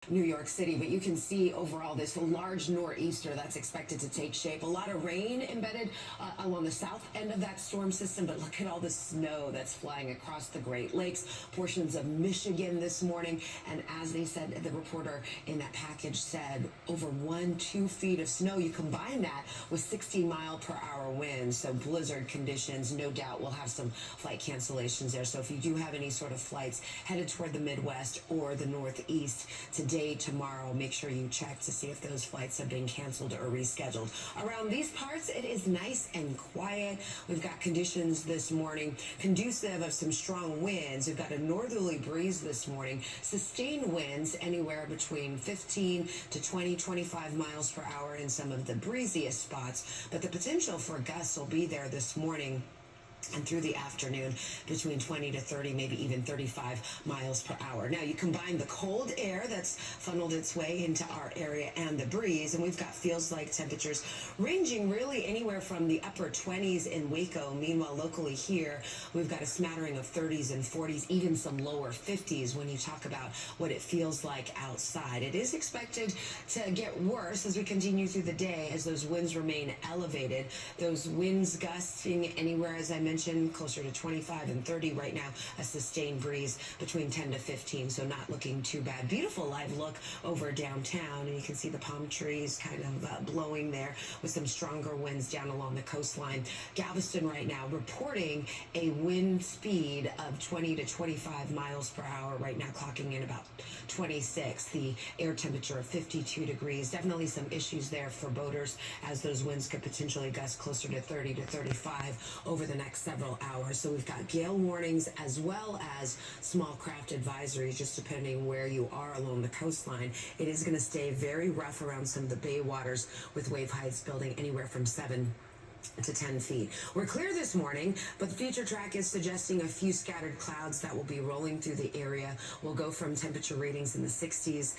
New York City, but you can see overall this large nor'easter that's expected to take shape. A lot of rain embedded along the south end of that storm system, but look at all the snow that's flying across the Great Lakes, portions of Michigan this morning, and as they said, the reporter in that package said, over 1-2 feet of snow. You combine that with 60-mile-per-hour winds, so blizzard conditions. No doubt we'll have some flight cancellations there. So if you do have any sort of flights headed toward the Midwest or the Northeast today, tomorrow, make sure you check to see if those flights have been canceled or rescheduled. Around these parts, it is nice and quiet. We've got conditions this morning conducive of some strong winds. We've got a northerly breeze this morning, sustained winds anywhere between 15 to 25 miles per hour in some of the breeziest spots, but the potential for gusts will be there this morning and through the afternoon between 20 to 30, maybe even 35 miles per hour. Now, you combine the cold air that's funneled its way into our area and the breeze, and we've got feels-like temperatures ranging really anywhere from the upper 20s in Waco. Meanwhile, locally here, we've got a smattering of 30s and 40s, even some lower 50s when you talk about what it feels like outside. It is expected to get worse as we continue through the day as those winds remain elevated. Those winds gusting anywhere, as I mentioned, closer to 25 and 30 right now, a sustained breeze between 10 to 15, so not looking too bad. Beautiful live look over downtown, and you can see the palm trees kind of blowing there with some stronger winds down along the coastline. Galveston right now reporting a wind speed of 20 to 25 miles per hour right now, clocking in about 26. The air temperature of 52 degrees. Definitely some issues there for boaters as those winds could potentially gust closer to 30 to 35 over the next several hours. So we've got gale warnings as well as small craft advisories, just depending where you are along the coastline. It is going to stay very rough around some of the bay waters with wave heights building anywhere from 7 to 10 feet. We're clear this morning, but the future track is suggesting a few scattered clouds that will be rolling through the area. We'll go from temperature readings in the 60s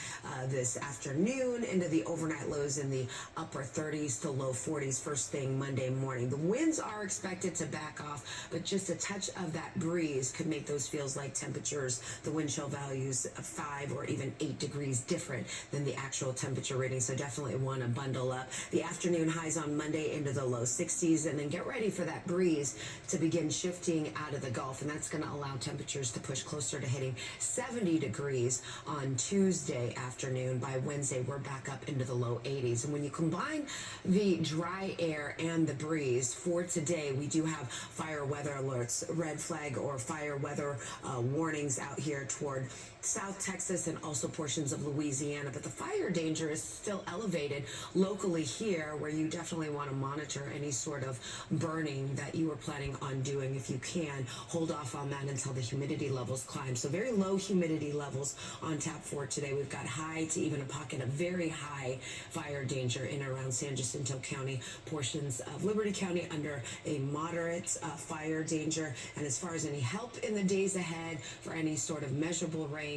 this afternoon into the overnight lows in the upper 30s to low 40s first thing Monday morning. The winds are expected to back off, but just a touch of that breeze could make those feels-like temperatures, the wind chill values of 5 or even 8 degrees different than the actual temperature reading, so definitely want to bundle up. The afternoon highs on Monday into the low 60s, and then get ready for that breeze to begin shifting out of the Gulf, and that's going to allow temperatures to push closer to hitting 70 degrees on Tuesday afternoon. By Wednesday, we're back up into the low 80s, and when you combine the dry air and the breeze for today, we do have fire weather alerts, red flag or fire weather warnings out here toward South Texas and also portions of Louisiana, but the fire danger is still elevated locally here, where you definitely want to monitor any sort of burning that you are planning on doing. If you can, hold off on that until the humidity levels climb. So very low humidity levels on tap for today. We've got high to even a pocket of very high fire danger in and around San Jacinto County, portions of Liberty County under a moderate fire danger. And as far as any help in the days ahead for any sort of measurable rain,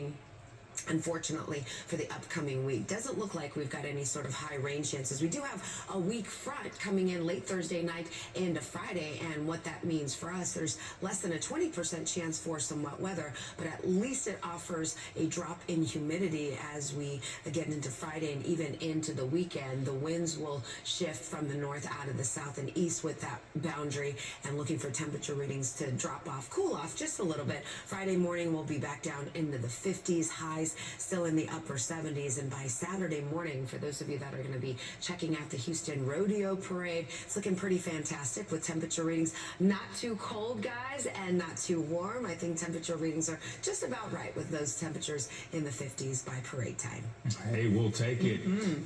unfortunately, for the upcoming week, doesn't look like we've got any sort of high rain chances. We do have a weak front coming in late Thursday night into Friday, and what that means for us, there's less than a 20% chance for some wet weather, but at least it offers a drop in humidity as we get into Friday and even into the weekend. The winds will shift from the north out of the south and east with that boundary, and looking for temperature readings to drop off, cool off just a little bit. Friday morning we'll be back down into the 50s, highs still in the upper 70s, and by Saturday morning, for those of you that are going to be checking out the Houston Rodeo Parade, it's looking pretty fantastic with temperature readings not too cold, guys, and not too warm. I think temperature readings are just about right with those temperatures in the 50s by parade time. Hey, we'll take it. Thank you.